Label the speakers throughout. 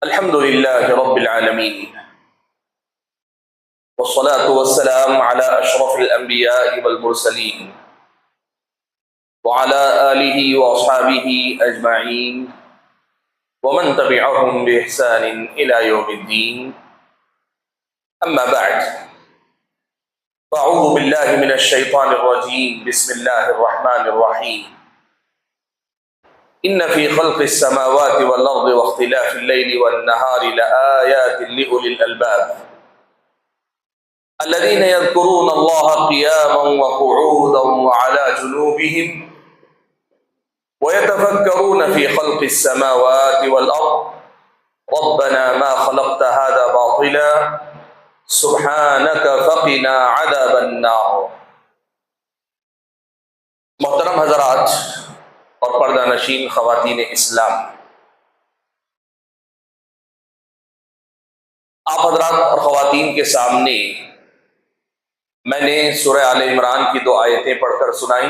Speaker 1: الحمد لله رب العالمين والصلاة والسلام على أشرف الأنبياء والمرسلين وعلى آله وأصحابه أجمعين ومن تبعهم بإحسان إلى يوم الدين. أما بعد، فأعوذ بالله من الشيطان الرجيم. بسم الله الرحمن الرحيم. إن في خلق السماوات والأرض واختلاف الليل والنهار لآيات لأولي الألباب الذين يذكرون الله قياما وقعودا وعلى جنوبهم ويتفكرون في خلق السماوات والأرض ربنا ما خلقت هذا باطلا سبحانك فقنا عذاب النار. محترم حضرات اور پردہ نشین خواتین اسلام، آپ حضرات اور خواتین کے سامنے میں نے سورہ آل عمران کی 2 آیتیں پڑھ کر سنائیں.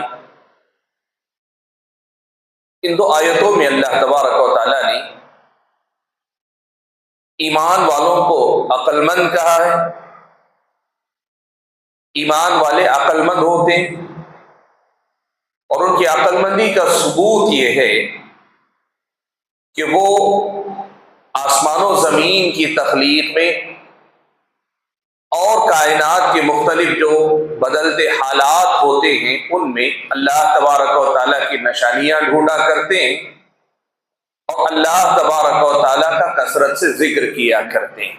Speaker 1: ان 2 آیتوں میں اللہ تبارک و تعالیٰ نے ایمان والوں کو عقل مند کہا ہے. ایمان والے عقل مند ہوتے ہیں اور ان کی عقل مندی کا ثبوت یہ ہے کہ وہ آسمان و زمین کی تخلیق میں اور کائنات کے مختلف جو بدلتے حالات ہوتے ہیں ان میں اللہ تبارک و تعالیٰ کی نشانیاں ڈھونڈا کرتے ہیں اور اللہ تبارک و تعالیٰ کا کثرت سے ذکر کیا کرتے ہیں.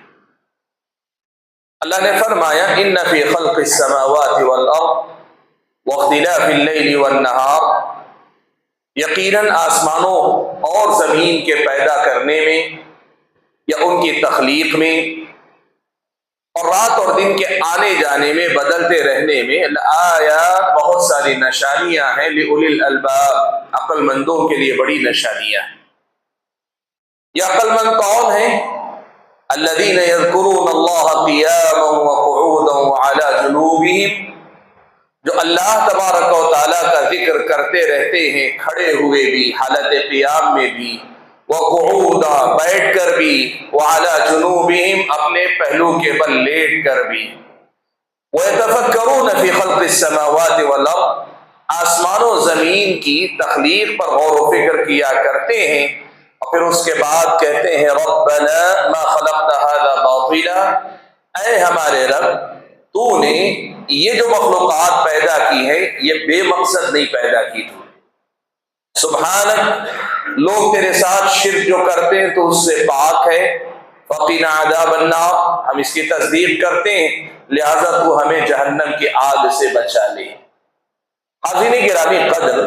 Speaker 1: اللہ نے فرمایا ان فی خلق السماوات والارض واختلاف اللیل والنہار، یقیناً آسمانوں اور زمین کے پیدا کرنے میں یا ان کی تخلیق میں اور رات اور دن کے آنے جانے میں بدلتے رہنے میں آیات بہت ساری نشانیاں ہیں لأولی الالباب، عقل مندوں کے لیے بڑی نشانیاں ہیں. یہ عقل مند کون ہیں؟ الذین یذکرون اللہ قیاما وقعودا وعلی جنوبہم، جو اللہ تبارک و تعالیٰ کا ذکر کرتے رہتے ہیں کھڑے ہوئے بھی، حالت قیام میں بھی، وقعودا بیٹھ کر بھی، وعلی جنوبہم اپنے پہلو کے بل لیٹ کر بھی، ویتفکرون فی خلق السماوات والارض آسمان و زمین کی تخلیق پر غور و فکر کیا کرتے ہیں اور پھر اس کے بعد کہتے ہیں ربنا ما خلقت هذا باطلا، اے ہمارے رب تو نے یہ جو مخلوقات پیدا کی ہے یہ بے مقصد نہیں پیدا کی تو. سبحانک، لوگ تیرے ساتھ شرک جو کرتے ہیں تو اس سے پاک ہے. فقنا عذاب النار، ہم اس کی تصدیق کرتے ہیں لہذا تو ہمیں جہنم کی آگ سے بچا لے. حاضرین گرامی قدر،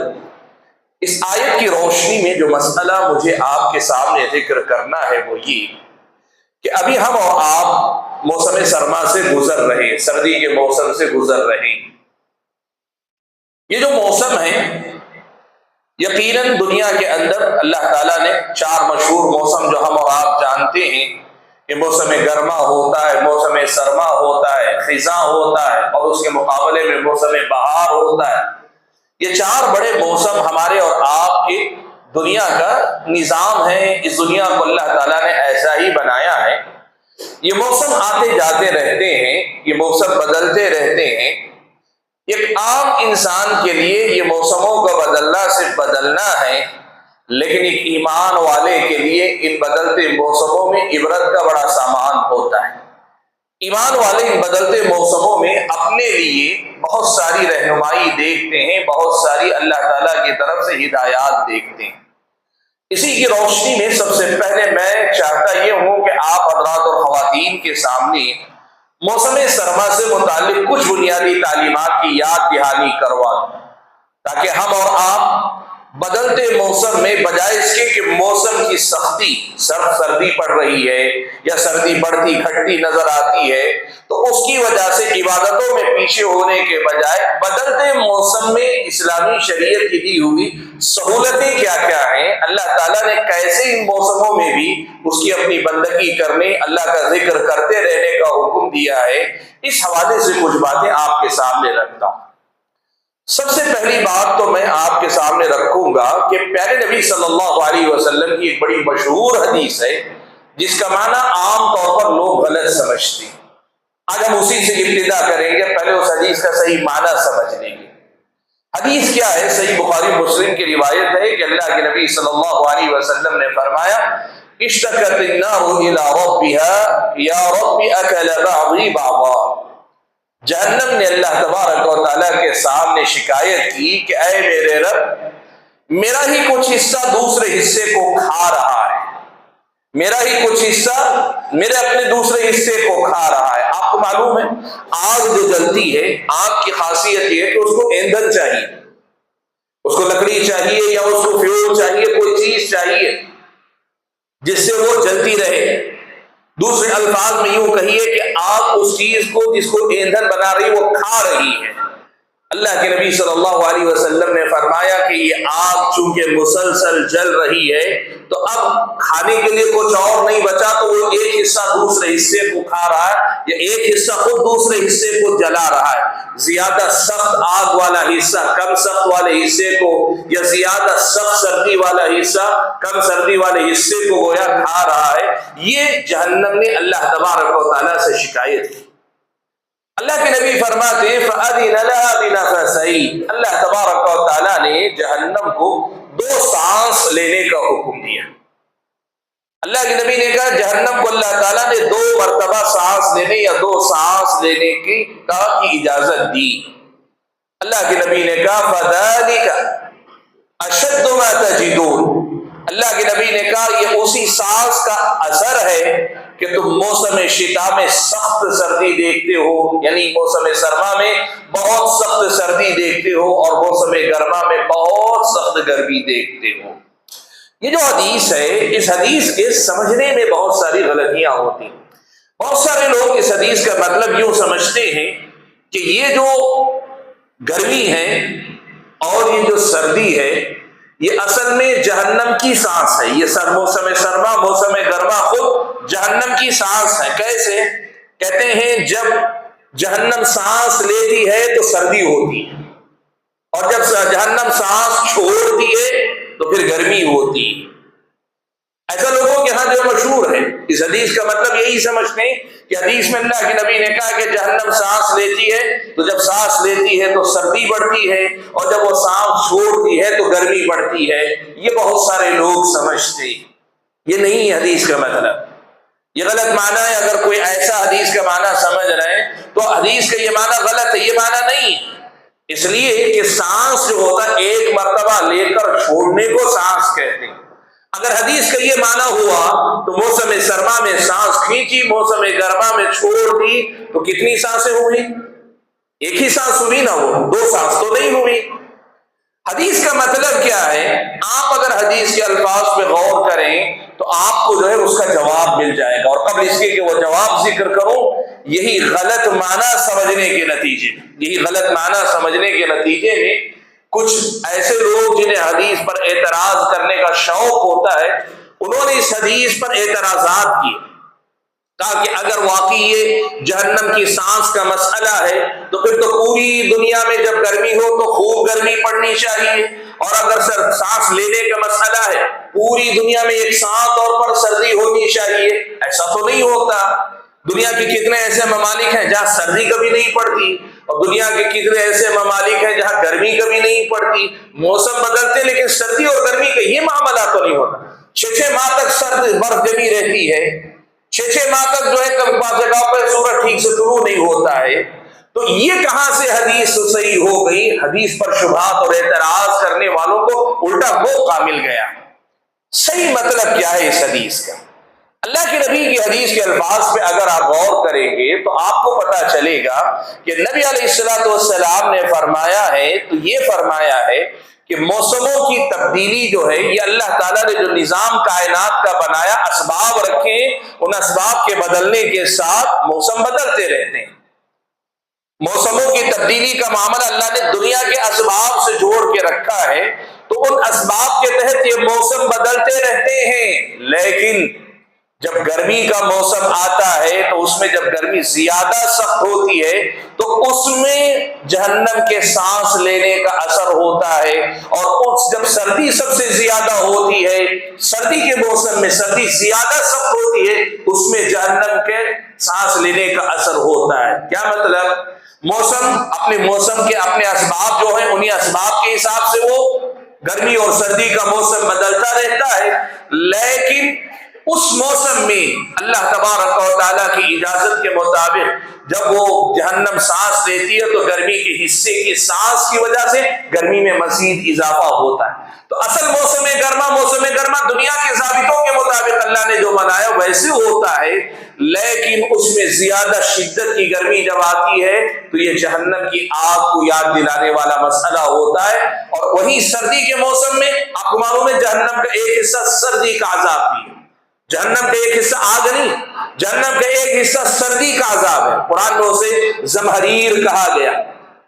Speaker 1: اس آیت کی روشنی میں جو مسئلہ مجھے آپ کے سامنے ذکر کرنا ہے وہ یہ کہ ابھی ہم اور آپ موسم سرما سے گزر رہے ہیں، سردی کے موسم سے گزر رہے ہیں. یہ جو موسم ہے یقیناً دنیا کے اندر اللہ تعالیٰ نے 4 مشہور موسم جو ہم اور آپ جانتے ہیں کہ موسم گرما ہوتا ہے، موسم سرما ہوتا ہے، خزاں ہوتا ہے اور اس کے مقابلے میں موسم بہار ہوتا ہے. یہ 4 بڑے موسم ہمارے اور آپ کے دنیا کا نظام ہے. اس دنیا کو اللہ تعالیٰ نے ایسا ہی بنایا ہے. یہ موسم آتے جاتے رہتے ہیں، یہ موسم بدلتے رہتے ہیں. ایک عام انسان کے لیے یہ موسموں کا بدلنا صرف بدلنا ہے، لیکن ایک ایمان والے کے لیے ان بدلتے موسموں میں عبرت کا بڑا سامان ہوتا ہے. ایمان والے ان بدلتے موسموں میں اپنے لیے بہت ساری رہنمائی دیکھتے ہیں، بہت ساری اللہ تعالیٰ کی طرف سے ہدایات دیکھتے ہیں. اسی کی روشنی میں سب سے پہلے میں چاہتا یہ ہوں کہ آپ حضرات اور خواتین کے سامنے موسم سرما سے متعلق کچھ بنیادی تعلیمات کی یاد دہانی کروا دوں تاکہ ہم اور آپ بدلتے موسم میں بجائے اس کے کہ موسم کی سختی، سردی پڑ رہی ہے یا سردی بڑھتی گھٹتی نظر آتی ہے تو اس کی وجہ سے عبادتوں میں پیچھے ہونے کے بجائے بدلتے موسم میں اسلامی شریعت کی دی ہوئی سہولتیں کیا کیا ہیں، اللہ تعالیٰ نے کیسے ان موسموں میں بھی اس کی اپنی بندگی کرنے، اللہ کا ذکر کرتے رہنے کا حکم دیا ہے، اس حوالے سے کچھ باتیں آپ کے سامنے رکھتا ہوں. سب سے پہلی بات تو میں آپ کے سامنے رکھوں گا کہ پیارے نبی صلی اللہ علیہ وسلم کی ایک بڑی مشہور حدیث ہے جس کا معنی عام طور پر لوگ غلط سمجھتے ہیں۔ آج ہم اسی سے ابتدا کریں گے، پہلے اس حدیث کا صحیح معنی سمجھ لیں گے۔ حدیث کیا ہے؟ صحیح بخاری مسلم کی روایت ہے کہ اللہ کے نبی صلی اللہ علیہ وسلم نے فرمایا اشتکت النار الى ربها یا رب اکل بعضی بعضا، جہنم نے اللہ تبارک و تعالیٰ کے سامنے شکایت کی کہ اے میرے رب، میرا ہی کچھ حصہ دوسرے حصے کو کھا رہا ہے، میرا ہی کچھ حصہ میرے اپنے دوسرے حصے کو کھا رہا ہے۔ آپ کو معلوم ہے آگ جو جلتی ہے، آگ کی خاصیت یہ ہے کہ اس کو ایندھن چاہیے، اس کو لکڑی چاہیے یا اس کو فیول چاہیے، کوئی چیز چاہیے جس سے وہ جلتی رہے۔ دوسرے الفاظ میں یوں کہیے کہ آگ اس چیز کو جس کو ایندھن بنا رہی وہ کھا رہی ہے۔ اللہ کے نبی صلی اللہ علیہ وسلم نے فرمایا کہ یہ آگ چونکہ مسلسل جل رہی ہے تو اب کھانے کے لیے کچھ اور نہیں بچا، تو وہ ایک حصہ دوسرے حصے کو کھا رہا ہے یا ایک حصہ خود دوسرے حصے کو جلا رہا ہے۔ زیادہ سخت آگ والا حصہ کم سخت والے حصے کو، یا زیادہ سخت سردی والا حصہ کم سردی والے حصے کو گویا کھا رہا ہے۔ یہ جہنم نے اللہ تبارک و تعالیٰ سے شکایت کی۔ اللہ کے نبی فرماتے ہیں فَأَذِنَ لَهَا بِنَفَسَيْنِ، اللہ تبارک و تعالیٰ نے جہنم کو 2 سانس لینے کا حکم دیا۔ اللہ کے نبی نے کہا جہنم کو اللہ تعالیٰ نے 2 مرتبہ سانس لینے یا 2 سانس لینے کی اجازت دی۔ اللہ کے نبی نے کہا فَذَلِكَ أَشَدُّ مَا تَجِدُونَ، اللہ کے نبی نے کہا یہ اسی سانس کا اثر ہے کہ تم موسم شتا میں سخت سردی دیکھتے ہو، یعنی موسم سرما میں بہت سخت سردی دیکھتے ہو اور موسم گرما میں بہت سخت گرمی دیکھتے ہو۔ یہ جو حدیث ہے، اس حدیث کے سمجھنے میں بہت ساری غلطیاں ہوتی ہیں۔ بہت سارے لوگ اس حدیث کا مطلب یوں سمجھتے ہیں کہ یہ جو گرمی ہے اور یہ جو سردی ہے یہ اصل میں جہنم کی سانس ہے۔ یہ موسم سرما موسم گرما خود جہنم کی سانس ہے۔ کیسے؟ کہتے ہیں جب جہنم سانس لیتی ہے تو سردی ہوتی ہے، اور جب جہنم سانس چھوڑتی ہے تو پھر گرمی ہوتی ہے۔ ایسا لوگوں کے ہاں جو مشہور ہے، اس حدیث کا مطلب یہی سمجھتے ہیں کہ حدیث میں اللہ کے نبی نے کہا کہ جہنم سانس لیتی ہے تو جب سانس لیتی ہے تو سردی بڑھتی ہے، اور جب وہ سانس چھوڑتی ہے تو گرمی بڑھتی ہے۔ یہ بہت سارے لوگ سمجھتے ہیں، یہ نہیں ہے حدیث کا مطلب، یہ غلط معنی ہے۔ اگر کوئی ایسا حدیث کا معنی سمجھ رہے ہیں تو حدیث کا یہ معنی غلط ہے، یہ معنی نہیں ہے۔ اس لیے کہ سانس جو ہوتا ہے ایک مرتبہ لے کر چھوڑنے کو سانس کہتے ہیں۔ اگر حدیث کا یہ معنی ہوا تو موسم سرما میں سانس کھینچی، موسم گرما میں چھوڑ دی، تو کتنی سانسیں ہوئی؟ ایک ہی سانس ہوئی نا، وہ 2 سانس تو نہیں ہوئی۔ حدیث کا مطلب کیا ہے؟ آپ اگر حدیث کے الفاظ پہ غور کریں تو آپ کو جو ہے اس کا جواب مل جائے گا، اور قبل اس کے کہ وہ جواب ذکر کروں، یہی غلط معنی سمجھنے کے نتیجے میں کچھ ایسے لوگ جنہیں حدیث پر اعتراض کرنے کا شوق ہوتا ہے، انہوں نے اس حدیث پر اعتراضات کیے، کہا کہ اگر واقعی یہ جہنم کی سانس کا مسئلہ ہے تو پھر تو پوری دنیا میں جب گرمی ہو تو خوب گرمی پڑنی چاہیے، اور اگر سانس لینے کا مسئلہ ہے پوری دنیا میں یکساں طور پر سردی ہونی چاہیے۔ ایسا تو نہیں ہوتا۔ دنیا کے کتنے ایسے ممالک ہیں جہاں سردی کبھی نہیں پڑتی، اور دنیا کے کتنے ایسے ممالک ہیں جہاں گرمی کبھی نہیں پڑتی۔ موسم بدلتے لیکن سردی اور گرمی کا یہ معاملہ تو نہیں ہوتا۔ 6 ماہ تک سرد برف جمی رہتی ہے، 6 ماہ تک جو ہے بعض جگہوں پر سورج ٹھیک سے طلوع نہیں ہوتا ہے۔ تو یہ کہاں سے حدیث صحیح ہو گئی؟ حدیث پر شبہات اور اعتراض کرنے والوں کو الٹا موقع مل گیا۔ صحیح مطلب کیا ہے اس حدیث کا؟ اللہ کے نبی کی حدیث کے الفاظ پہ اگر آپ غور کریں گے تو آپ کو پتہ چلے گا کہ نبی علیہ الصلوۃ والسلام نے فرمایا ہے، تو یہ فرمایا ہے کہ موسموں کی تبدیلی جو ہے یہ اللہ تعالیٰ نے جو نظام کائنات کا بنایا، اسباب رکھے، ان اسباب کے بدلنے کے ساتھ موسم بدلتے رہتے ہیں۔ موسموں کی تبدیلی کا معاملہ اللہ نے دنیا کے اسباب سے جوڑ کے رکھا ہے، تو ان اسباب کے تحت یہ موسم بدلتے رہتے ہیں، لیکن جب گرمی کا موسم آتا ہے تو اس میں جب گرمی زیادہ سخت ہوتی ہے تو اس میں جہنم کے سانس لینے کا اثر ہوتا ہے، اور جب سردی سب سے زیادہ ہوتی ہے، سردی کے موسم میں سردی زیادہ سخت ہوتی ہے، اس میں جہنم کے سانس لینے کا اثر ہوتا ہے۔ کیا مطلب؟ موسم کے اپنے اسباب جو ہیں، انہی اسباب کے حساب سے وہ گرمی اور سردی کا موسم بدلتا رہتا ہے، لیکن اس موسم میں اللہ تبارک و تعالیٰ کی اجازت کے مطابق جب وہ جہنم سانس لیتی ہے تو گرمی کے حصے کی سانس کی وجہ سے گرمی میں مزید اضافہ ہوتا ہے۔ تو اصل موسم گرما دنیا کے ضابطوں کے مطابق اللہ نے جو بنایا ویسے ہوتا ہے، لیکن اس میں زیادہ شدت کی گرمی جب آتی ہے تو یہ جہنم کی آگ کو یاد دلانے والا مسئلہ ہوتا ہے۔ اور وہی سردی کے موسم میں آپ کو معلوم ہے جہنم کا ایک حصہ سردی کا عذاب بھی ہے، جہنم کا ایک حصہ آگ نہیں، جہنم کا ایک حصہ سردی کا عذاب ہے۔ قرآن میں اسے زمہریر کہا گیا،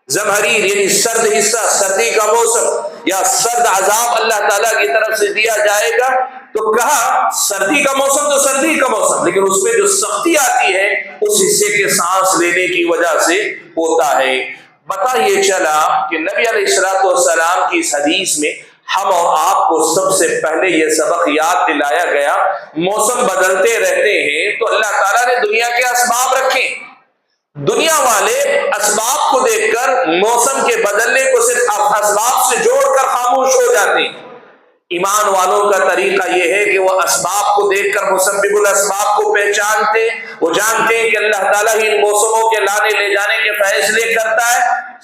Speaker 1: زمہریر یعنی سرد حصہ، سردی کا موسم یا سرد عذاب اللہ تعالیٰ کی طرف سے دیا جائے گا۔ تو کہا سردی کا موسم تو سردی کا موسم، لیکن اس میں جو سختی آتی ہے اس حصے کے سانس لینے کی وجہ سے ہوتا ہے۔ پتہ یہ چلا کہ نبی علیہ الصلوۃ والسلام کی اس حدیث میں ہم اور آپ کو سب سے پہلے یہ سبق یاد دلایا گیا، موسم بدلتے رہتے ہیں تو اللہ تعالیٰ نے دنیا کے اسباب رکھے، دنیا والے اسباب کو دیکھ کر موسم کے بدلنے کو صرف اسباب سے جوڑ کر خاموش ہو جاتے ہیں۔ ایمان والوں کا طریقہ یہ ہے کہ وہ اسباب کو دیکھ کر مسبب الاسباب کو پہچانتے، وہ جانتے ہیں کہ اللہ تعالیٰ ہی ان موسموں کے لانے لے جانے کے فیصلے کرتا ہے،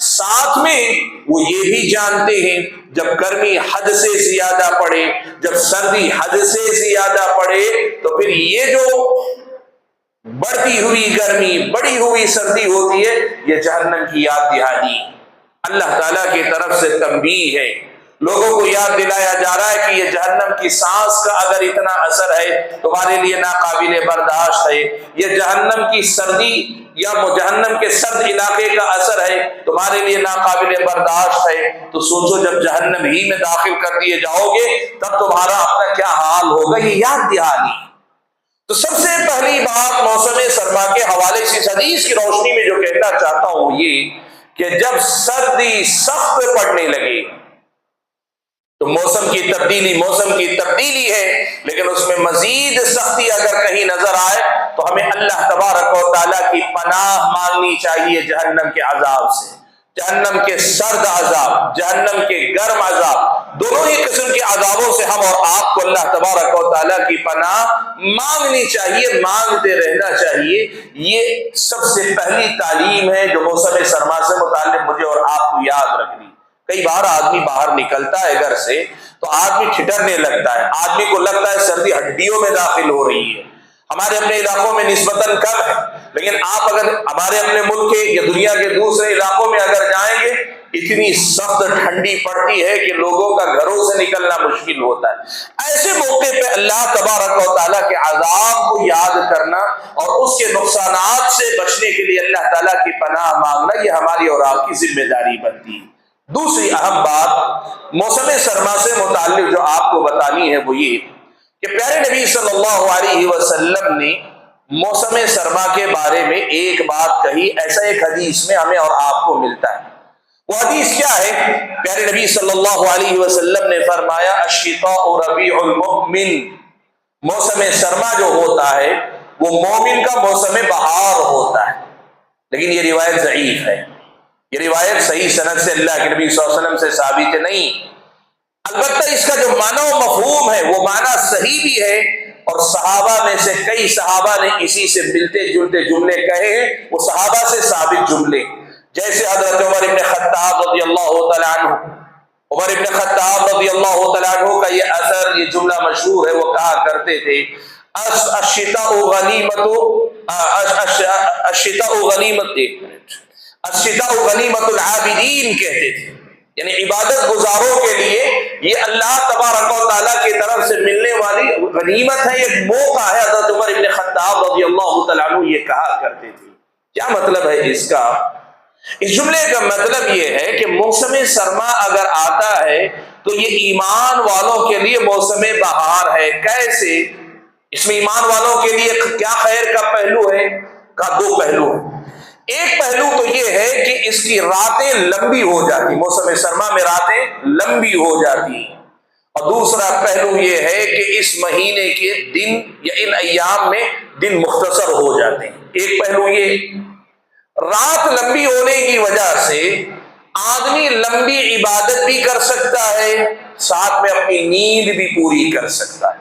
Speaker 1: ساتھ میں وہ یہ بھی جانتے ہیں جب گرمی حد سے زیادہ پڑے، جب سردی حد سے زیادہ پڑے تو پھر یہ جو بڑھتی ہوئی گرمی، بڑی ہوئی سردی ہوتی ہے، یہ جہنم کی یاد دہانی اللہ تعالیٰ کی طرف سے تنبیہ ہے۔ لوگوں کو یاد دلایا جا رہا ہے کہ یہ جہنم کی سانس کا اگر اتنا اثر ہے تمہارے لیے ناقابل برداشت ہے، یہ جہنم کی سردی یا جہنم کے سرد علاقے کا اثر ہے تمہارے لیے ناقابل برداشت ہے، تو سوچو جب جہنم ہی میں داخل کر دیے جاؤ گے تب تمہارا اپنا کیا حال ہوگا، یہ یاد دہانی۔ تو سب سے پہلی بات موسم سرما کے حوالے سے اس حدیث کی روشنی میں جو کہنا چاہتا ہوں یہ کہ جب سردی سخت پڑنے لگے تو موسم کی تبدیلی ہے، لیکن اس میں مزید سختی اگر کہیں نظر آئے تو ہمیں اللہ تبارک و تعالیٰ کی پناہ مانگنی چاہیے جہنم کے عذاب سے، جہنم کے سرد عذاب، جہنم کے گرم عذاب، دونوں ہی قسم کے عذابوں سے ہم اور آپ کو اللہ تبارک و تعالیٰ کی پناہ مانگنی چاہیے، مانگتے رہنا چاہیے۔ یہ سب سے پہلی تعلیم ہے جو موسم سرما سے متعلق مجھے اور آپ کو یاد رکھنی۔ کئی بار آدمی باہر نکلتا ہے گھر سے تو آدمی ٹھٹرنے لگتا ہے، آدمی کو لگتا ہے سردی ہڈیوں میں داخل ہو رہی ہے۔ ہمارے اپنے علاقوں میں نسبتاً کم ہے، لیکن آپ اگر ہمارے اپنے ملک کے یا دنیا کے دوسرے علاقوں میں اگر جائیں گے اتنی سخت ٹھنڈی پڑتی ہے کہ لوگوں کا گھروں سے نکلنا مشکل ہوتا ہے۔ ایسے موقع پہ اللہ تبارک و تعالیٰ کے عذاب کو یاد کرنا اور اس کے نقصانات سے بچنے کے لیے اللہ تعالیٰ کی پناہ مانگنا، یہ ہماری اور آپ کی ذمہ داری بنتی ہے۔ دوسری اہم بات موسم سرما سے متعلق جو آپ کو بتانی ہے وہ یہ کہ پیارے نبی صلی اللہ علیہ وسلم نے موسم سرما کے بارے میں ایک بات کہی، ایسا ایک حدیث میں ہمیں اور آپ کو ملتا ہے۔ وہ حدیث کیا ہے؟ پیارے نبی صلی اللہ علیہ وسلم نے فرمایا الشتاء ربیع المؤمن، موسم سرما جو ہوتا ہے وہ مومن کا موسم بہار ہوتا ہے، لیکن یہ روایت ضعیف ہے، یہ روایت صحیح سند سے اللہ کے نبی صلی اللہ علیہ وسلم سے ثابت نہیں۔ البتہ اس کا جو معنی و مفہوم ہے وہ معنی صحیح بھی ہے، اور صحابہ میں سے کئی صحابہ نے اسی سے ملتے جلتے جملے کہے ہیں، وہ صحابہ سے ثابت جملے، جیسے حضرت عمر بن خطاب رضی اللہ تعالیٰ عنہ، عمر بن خطاب رضی اللہ تعالیٰ عنہ کا یہ اثر، یہ جملہ مشہور ہے، وہ کہا کرتے تھے الشتاء غنیمت، الشتاء غنیمت، الشتاء غنیمت العابدین کہتے تھے، یعنی عبادت گزاروں کے لیے یہ اللہ تبارک و تعالیٰ کی طرف سے ملنے والی غنیمت ہے، ایک موقع ہے۔ حضرت عمر بن خطاب رضی اللہ تعالیٰ عنہ یہ کہا کرتے تھے۔ کیا مطلب ہے اس کا؟ اس جملے کا مطلب یہ ہے کہ موسم سرما اگر آتا ہے تو یہ ایمان والوں کے لیے موسم بہار ہے۔ کیسے؟ اس میں ایمان والوں کے لیے کیا خیر کا پہلو ہے؟ کا دو پہلو ہیں۔ ایک پہلو تو یہ ہے کہ اس کی راتیں لمبی ہو جاتی، موسم سرما میں راتیں لمبی ہو جاتی، اور دوسرا پہلو یہ ہے کہ اس مہینے کے دن یا ان ایام میں دن مختصر ہو جاتے ہیں۔ ایک پہلو یہ، رات لمبی ہونے کی وجہ سے آدمی لمبی عبادت بھی کر سکتا ہے، ساتھ میں اپنی نیند بھی پوری کر سکتا ہے۔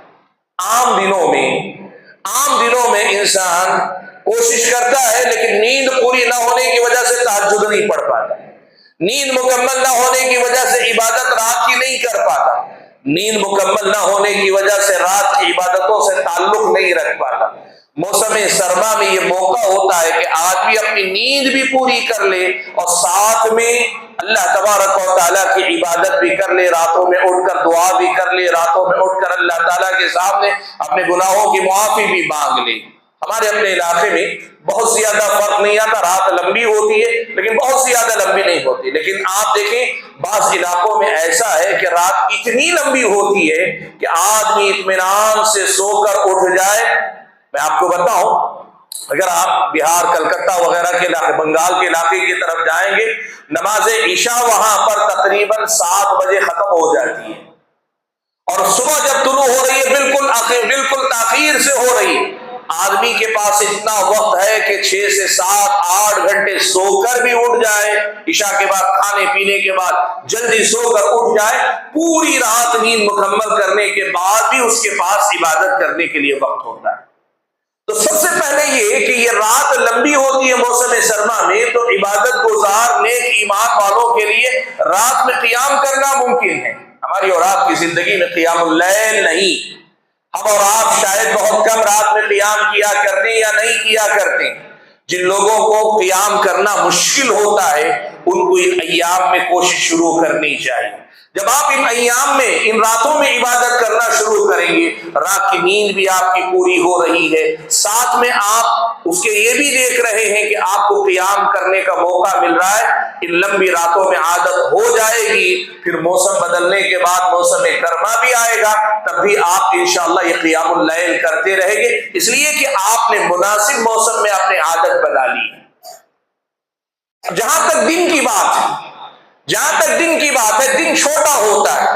Speaker 1: عام دنوں میں انسان کوشش کرتا ہے لیکن نیند پوری نہ ہونے کی وجہ سے تہجد نہیں پڑھ پاتا، نیند مکمل نہ ہونے کی وجہ سے عبادت رات کی نہیں کر پاتا، نیند مکمل نہ ہونے کی وجہ سے رات کی عبادتوں سے تعلق نہیں رکھ پاتا۔ موسم سرما میں یہ موقع ہوتا ہے کہ آدمی اپنی نیند بھی پوری کر لے اور ساتھ میں اللہ تبارک و تعالیٰ کی عبادت بھی کر لے، راتوں میں اٹھ کر دعا بھی کر لے، راتوں میں اٹھ کر اللہ تعالیٰ کے سامنے اپنے گناہوں کی معافی بھی مانگ لے۔ ہمارے اپنے علاقے میں بہت زیادہ فرق نہیں آتا، رات لمبی ہوتی ہے لیکن بہت زیادہ لمبی نہیں ہوتی، لیکن آپ دیکھیں بعض علاقوں میں ایسا ہے کہ رات اتنی لمبی ہوتی ہے کہ آدمی اطمینان سے سو کر اٹھ جائے۔ میں آپ کو بتاؤں، اگر آپ بہار، کلکتہ وغیرہ کے علاقے، بنگال کے علاقے کی طرف جائیں گے، نماز عشاء وہاں پر تقریباً 7 بجے ختم ہو جاتی ہے، اور صبح جب طلوع ہو رہی ہے بالکل تاخیر سے ہو رہی ہے۔ آدمی کے پاس اتنا وقت ہے کہ 6 سے 7 8 گھنٹے سو کر بھی اٹھ جائے، عشاء کے بعد کھانے پینے کے بعد جلدی سو کر اٹھ جائے، پوری رات نیند مکمل کرنے کے بعد بھی اس کے پاس عبادت کرنے کے لیے وقت ہوتا ہے۔ تو سب سے پہلے یہ کہ یہ رات لمبی ہوتی ہے موسم سرما میں، تو عبادت گزار نیک ایمان والوں کے لیے رات میں قیام کرنا ممکن ہے۔ ہماری اور آپ کی زندگی میں قیام اللیل نہیں، ہم اور آپ شاید بہت کم رات میں قیام کیا کرتے ہیں یا نہیں کیا کرتے۔ جن لوگوں کو قیام کرنا مشکل ہوتا ہے ان کو ان ایام میں کوشش شروع کرنی چاہیے۔ جب آپ ان ایام میں، ان راتوں میں عبادت کرنا شروع کریں گے، رات کی نیند بھی آپ کی پوری ہو رہی ہے، ساتھ میں آپ اس کے یہ بھی دیکھ رہے ہیں کہ آپ کو قیام کرنے کا موقع مل رہا ہے۔ ان لمبی راتوں میں عادت ہو جائے گی، پھر موسم بدلنے کے بعد موسم گرما بھی آئے گا، تب بھی آپ انشاءاللہ یہ قیام اللیل کرتے رہیں گے، اس لیے کہ آپ نے مناسب موسم میں اپنی عادت بنا لی۔ جہاں تک دن کی بات ہے، دن چھوٹا ہوتا ہے،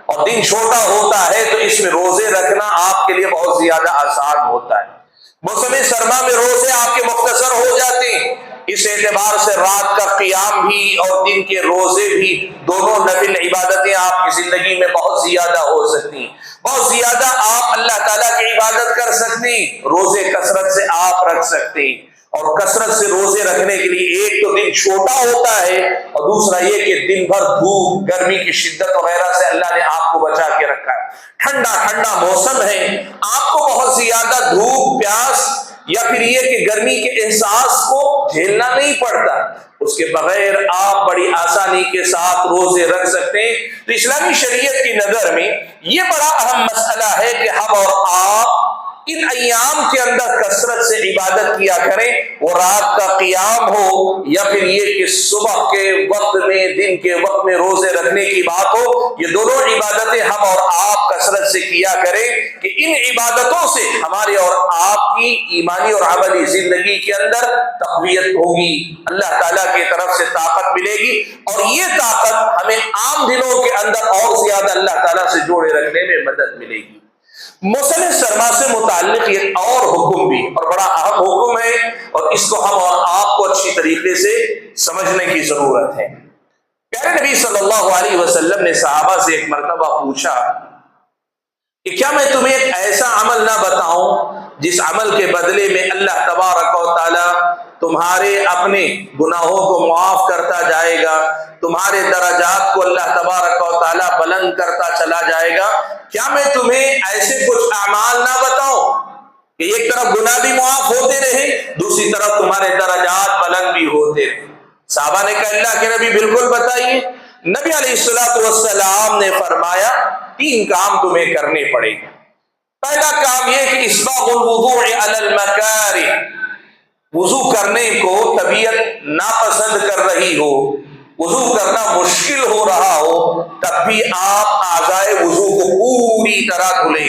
Speaker 1: اور دن چھوٹا ہوتا ہے تو اس میں روزے رکھنا آپ کے لیے بہت زیادہ آسان ہوتا ہے۔ موسم سرما میں روزے آپ کے مختصر ہو جاتے ہیں، اس اعتبار سے رات کا قیام بھی اور دن کے روزے بھی دونوں نفل عبادتیں آپ کی زندگی میں بہت زیادہ ہو سکتی ہیں، بہت زیادہ آپ اللہ تعالیٰ کی عبادت کر سکتے ہیں۔ روزے کثرت سے آپ رکھ سکتے ہیں، اور کثرت سے روزے رکھنے کے لیے ایک تو دن چھوٹا ہوتا ہے، اور دوسرا یہ کہ دن بھر دھوپ، گرمی کی شدت وغیرہ سے اللہ نے آپ کو بچا کے رکھا ہے۔ ٹھنڈا موسم ہے، آپ کو بہت زیادہ دھوپ، پیاس یا پھر یہ کہ گرمی کے احساس کو جھیلنا نہیں پڑتا، اس کے بغیر آپ بڑی آسانی کے ساتھ روزے رکھ سکتے ہیں۔ تو اسلامی شریعت کی نظر میں یہ بڑا اہم مسئلہ ہے کہ ہم اور آپ ان ایام کے اندر کثرت سے عبادت کیا کریں، وہ رات کا قیام ہو یا پھر یہ کہ صبح کے وقت میں، دن کے وقت میں روزے رکھنے کی بات ہو، یہ دونوں عبادتیں ہم اور آپ کثرت سے کیا کریں کہ ان عبادتوں سے ہمارے اور آپ کی ایمانی اور عملی زندگی کے اندر تقویت ہوگی، اللہ تعالیٰ کی طرف سے طاقت ملے گی، اور یہ طاقت ہمیں عام دنوں کے اندر اور زیادہ اللہ تعالیٰ سے جوڑے رکھنے میں مدد ملے گی۔ موسم سرما سے متعلق ایک اور حکم بھی، اور بڑا اہم حکم ہے، اور اس کو ہم اور آپ کو اچھی طریقے سے سمجھنے کی ضرورت ہے۔ پیارے نبی صلی اللہ علیہ وسلم نے صحابہ سے ایک مرتبہ پوچھا کہ کیا میں تمہیں ایک ایسا عمل نہ بتاؤں جس عمل کے بدلے میں اللہ تبارک و تعالی تمہارے اپنے گناہوں کو معاف کرتا جائے گا، تمہارے درجات کو اللہ تبارک و تعالی بلند کرتا چلا جائے گا؟ کیا میں تمہیں ایسے کچھ اعمال نہ بتاؤں کہ ایک طرف گناہ بھی معاف ہوتے رہے، دوسری طرف تمہارے درجات بلند بھی ہوتے رہے؟ صحابہ نے کہا اللہ کے نبی بالکل بتائیے۔ نبی علیہ السلام نے فرمایا 3 کام تمہیں کرنے پڑیں گے۔ پہلا کام یہ کہ اسباغ الوضوء علی المکارہ، وضو کرنے کو طبیعت ناپسند کر رہی ہو، وضو کرنا مشکل ہو رہا ہو، تب بھی آپ اعضائے وضو کو پوری طرح دھلیں،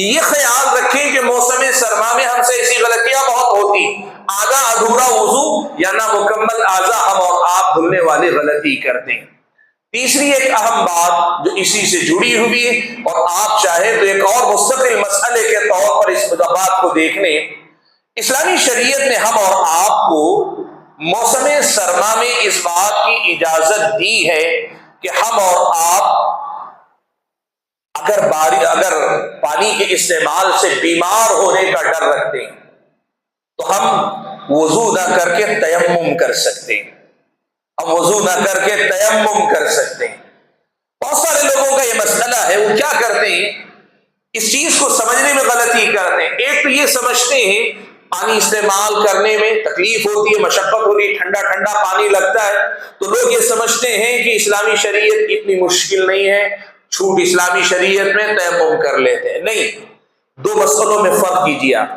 Speaker 1: یہ خیال رکھیں کہ موسم سرما میں ہم سے ایسی غلطیاں بہت ہوتی، آدھا ادھورا وضو یا نہ مکمل اعضا ہم اور آپ دھلنے والے غلطی کرتے ہیں۔ تیسری ایک اہم بات جو اسی سے جڑی ہوئی ہے، اور آپ چاہیں تو ایک اور مستقل مسئلے کے طور پر اس بات کو دیکھنے، اسلامی شریعت نے ہم اور آپ کو موسم سرما میں اس بات کی اجازت دی ہے کہ ہم اور آپ اگر پانی کے استعمال سے بیمار ہونے کا ڈر رکھتے ہیں تو ہم وضو نہ کر کے تیمم کر سکتے ہیں، ہم وضو نہ کر کے تیمم کر سکتے ہیں۔ بہت سارے لوگوں کا یہ مسئلہ ہے، وہ کیا کرتے ہیں، اس چیز کو سمجھنے میں غلطی کرتے ہیں۔ ایک تو یہ سمجھتے ہیں پانی استعمال کرنے میں تکلیف ہوتی ہے، مشقت ہوتی ہے، ٹھنڈا ٹھنڈا پانی لگتا ہے، تو لوگ یہ سمجھتے ہیں کہ اسلامی شریعت اتنی مشکل نہیں ہے، چھوٹ اسلامی شریعت میں تیمم کر لیتے ہیں۔ نہیں، دو مسئلوں میں فرق کیجیے آپ۔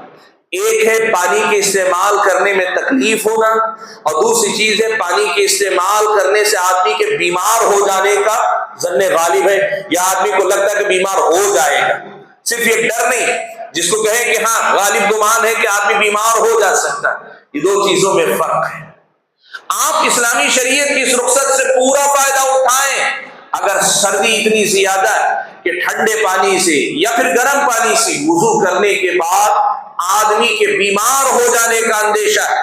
Speaker 1: ایک ہے پانی کے استعمال کرنے میں تکلیف ہونا، اور دوسری چیز ہے پانی کے استعمال کرنے سے آدمی کے بیمار ہو جانے کا ظن غالب ہے، یا آدمی کو لگتا ہے کہ بیمار ہو جائے گا۔ صرف یہ ڈر نہیں، جس کو کہیں کہ ہاں غالب گمان ہے کہ آدمی بیمار ہو جا سکتا ہے، یہ دو چیزوں میں فرق ہے۔ آپ اسلامی شریعت کی اس رخصت سے پورا فائدہ اٹھائیں۔ اگر سردی اتنی زیادہ ہے کہ ٹھنڈے پانی سے یا پھر گرم پانی سے وضو کرنے کے بعد آدمی کے بیمار ہو جانے کا اندیشہ ہے،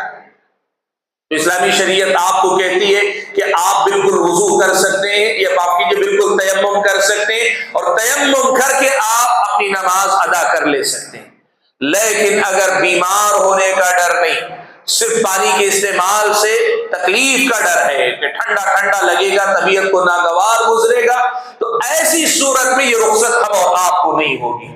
Speaker 1: تو اسلامی شریعت آپ کو کہتی ہے کہ آپ بالکل وضو کر سکتے ہیں، یا آپ کی بالکل تیمم کر سکتے ہیں، اور تیمم کر کے آپ اپنی نماز ادا کر لے سکتے ہیں۔ لیکن اگر بیمار ہونے کا ڈر نہیں، صرف پانی کے استعمال سے تکلیف کا ڈر ہے کہ ٹھنڈا ٹھنڈا لگے گا، طبیعت کو ناگوار گزرے گا، تو ایسی صورت میں یہ رخصت ہم اور آپ کو نہیں ہوگی۔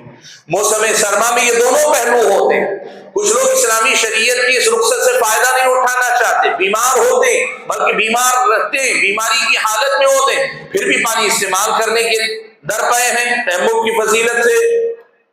Speaker 1: موسم سرما میں یہ دونوں پہلو ہوتے ہیں۔ کچھ لوگ اسلامی شریعت کی اس رخصت سے فائدہ نہیں اٹھانا چاہتے، بیمار ہوتے بلکہ بیمار رہتے ہیں، بیماری کی حالت میں ہوتے ہیں، پھر بھی پانی استعمال کرنے کے ڈر پے ہیں، تیمم کی فضیلت سے